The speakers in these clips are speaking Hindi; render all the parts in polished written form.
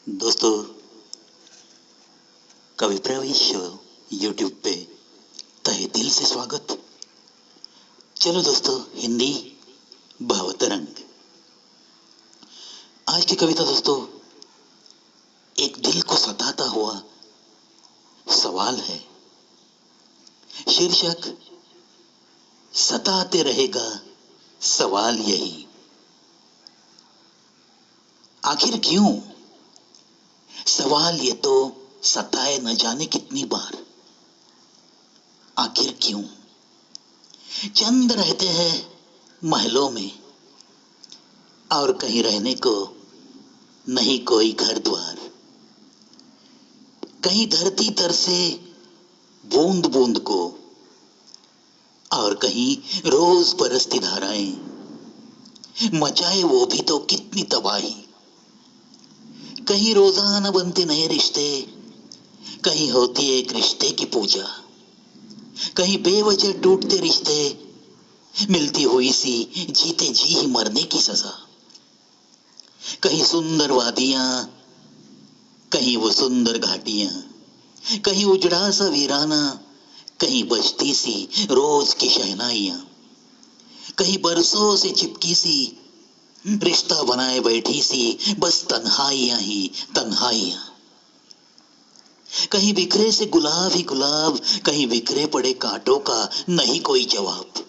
दोस्तों, कवि प्रवेश यूट्यूब पे तहे दिल से स्वागत। चलो दोस्तों, हिंदी भावतरंग। आज की कविता दोस्तों एक दिल को सताता हुआ सवाल है। शीर्षक सताते रहेगा सवाल यही, आखिर क्यों? सवाल ये तो सताए न जाने कितनी बार, आखिर क्यों? चंद रहते हैं महलों में और कहीं रहने को नहीं कोई घर द्वार। कहीं धरती तरसे बूंद बूंद को और कहीं रोज बरसती धाराएं, मचाए वो भी तो कितनी तबाही। कहीं रोजाना बनते नए रिश्ते, कहीं होती एक रिश्ते की पूजा, कहीं बेवजह टूटते रिश्ते, मिलती हुई सी जीते जी ही मरने की सजा। कहीं सुंदर वादियां, कहीं वो सुंदर घाटियां, कहीं उजड़ा सा वीराना, कहीं बजती सी रोज की शहनाइयां, कहीं बरसों से चिपकी सी रिश्ता बनाए बैठी सी बस तन्हाइयां ही तन्हाइयां। कहीं बिखरे से गुलाब ही गुलाब, कहीं बिखरे पड़े कांटों का नहीं कोई जवाब।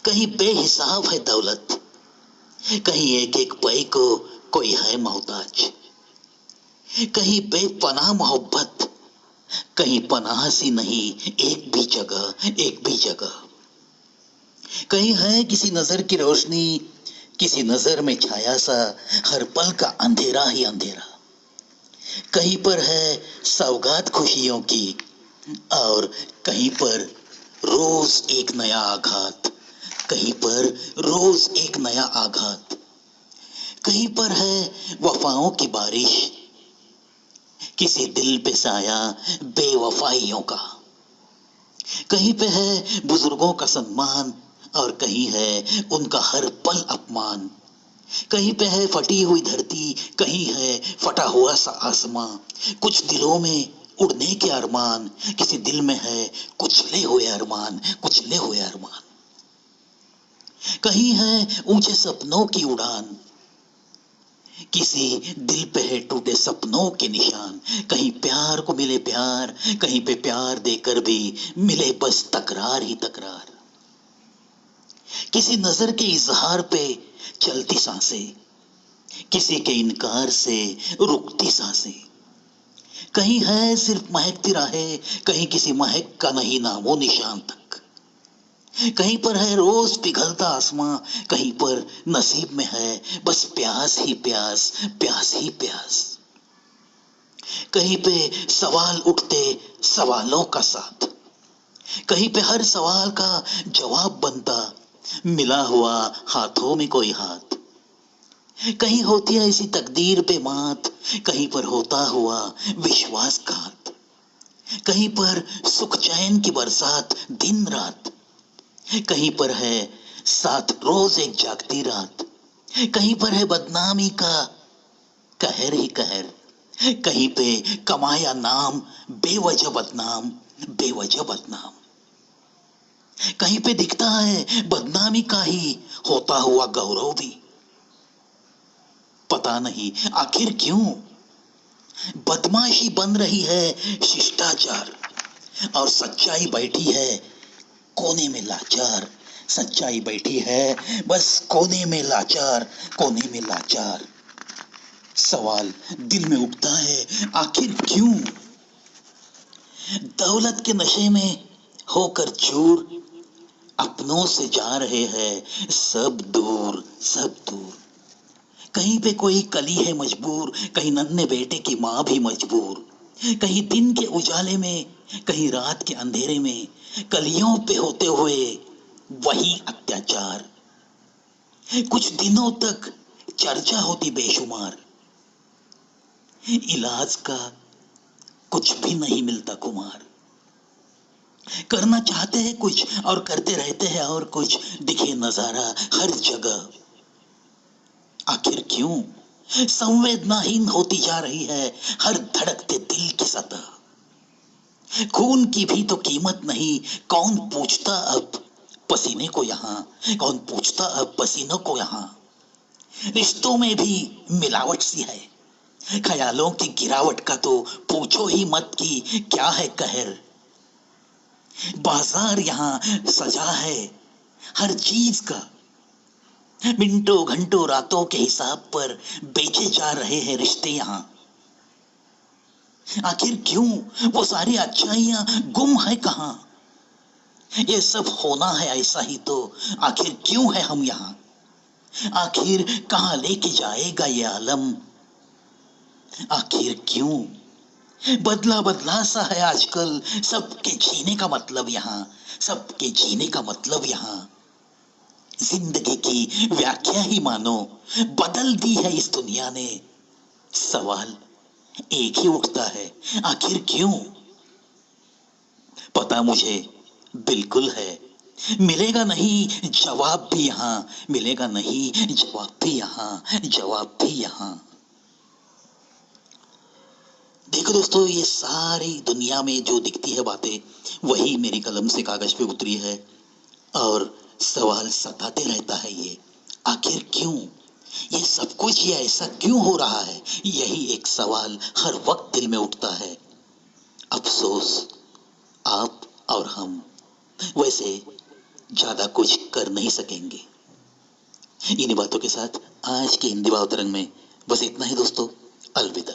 कहीं बेहिसाब है दौलत, कहीं एक एक पै को कोई है मोहताज। कहीं बेपनाह मोहब्बत, कहीं पनाह सी नहीं एक भी जगह, एक भी जगह। कहीं है किसी नजर की रोशनी, किसी नजर में छाया सा हर पल का अंधेरा ही अंधेरा। कहीं पर है सौगात खुशियों की और कहीं पर रोज एक नया आघात, कहीं पर रोज एक नया आघात। कहीं पर है वफाओं की बारिश, किसी दिल पे साया बेवफाइयों का। कहीं पे है बुजुर्गों का सम्मान और कहीं है उनका हर पल अपमान। कहीं पे है फटी हुई धरती, कहीं है फटा हुआ सा आसमां। कुछ दिलों में उड़ने के अरमान, किसी दिल में है कुचले हुए अरमान, कुचले हुए अरमान। कहीं है ऊंचे सपनों की उड़ान, किसी दिल पे है टूटे सपनों के निशान। कहीं प्यार को मिले प्यार, कहीं पे प्यार देकर भी मिले बस तकरार ही तकरार। किसी नजर के इजहार पे चलती सांसें, किसी के इनकार से रुकती सांसें। कहीं है सिर्फ महकती राहें, कहीं किसी महक का नहीं नामो निशान तक। कहीं पर है रोज पिघलता आसमां, कहीं पर नसीब में है बस प्यास ही प्यास, प्यास ही प्यास। कहीं पे सवाल उठते सवालों का साथ, कहीं पे हर सवाल का जवाब बनता मिला हुआ हाथों में कोई हाथ। कहीं होती है इसी तकदीर पे मात, कहीं पर होता हुआ विश्वासघात। कहीं पर सुख चैन की बरसात दिन रात, कहीं पर है साथ रोज एक जागती रात। कहीं पर है बदनामी का कहर ही कहर, कहीं पे कमाया नाम बेवजह बदनाम, बेवजह बदनाम। कहीं पे दिखता है बदनामी का ही होता हुआ गौरव भी। पता नहीं आखिर क्यों बदमाशी बन रही है शिष्टाचार और सच्चाई बैठी है कोने में लाचार। सच्चाई बैठी है बस कोने में लाचार, कोने में लाचार। सवाल दिल में उठता है आखिर क्यों? दौलत के नशे में होकर चूर, अपनों से जा रहे हैं सब दूर, सब दूर। कहीं पे कोई कली है मजबूर, कहीं नन्हे बेटे की माँ भी मजबूर। कहीं दिन के उजाले में, कहीं रात के अंधेरे में, कलियों पे होते हुए वही अत्याचार। कुछ दिनों तक चर्चा होती बेशुमार, इलाज का कुछ भी नहीं मिलता कुमार। करना चाहते हैं कुछ और करते रहते हैं और कुछ, दिखे नजारा हर जगह। आखिर क्यों? संवेदनाहीन होती जा रही है हर धड़कते दिल की सतह। खून की भी तो कीमत नहीं, कौन पूछता अब पसीने को यहाँ, कौन पूछता अब पसीनों को यहाँ। रिश्तों में भी मिलावट सी है, ख्यालों की गिरावट का तो पूछो ही मत कि क्या है कहर। बाजार यहाँ सजा है हर चीज का, मिनटों घंटों रातों के हिसाब पर बेचे जा रहे हैं रिश्ते यहाँ। आखिर क्यों वो सारी अच्छाइयां गुम है कहाँ। ये सब होना है ऐसा ही तो आखिर क्यों है हम यहाँ। आखिर कहाँ लेके जाएगा ये आलम, आखिर क्यों। बदला बदला सा है आजकल सबके जीने का मतलब यहाँ, सबके जीने का मतलब यहाँ। जिंदगी की व्याख्या ही मानो बदल दी है इस दुनिया ने। सवाल एक ही उठता है, आखिर क्यों। पता मुझे बिल्कुल है, मिलेगा नहीं जवाब भी यहाँ, मिलेगा नहीं जवाब भी यहाँ, जवाब भी यहाँ। देखो दोस्तों, ये सारी दुनिया में जो दिखती है बातें वही मेरी कलम से कागज पे उतरी है, और सवाल सताते रहता है ये आखिर क्यों। ये सब कुछ ये ऐसा क्यों हो रहा है, यही एक सवाल हर वक्त दिल में उठता है। अफसोस आप और हम वैसे ज्यादा कुछ कर नहीं सकेंगे। इन्हीं बातों के साथ आज के हिंदी भाव तरंग में बस इतना ही दोस्तों। अलविदा।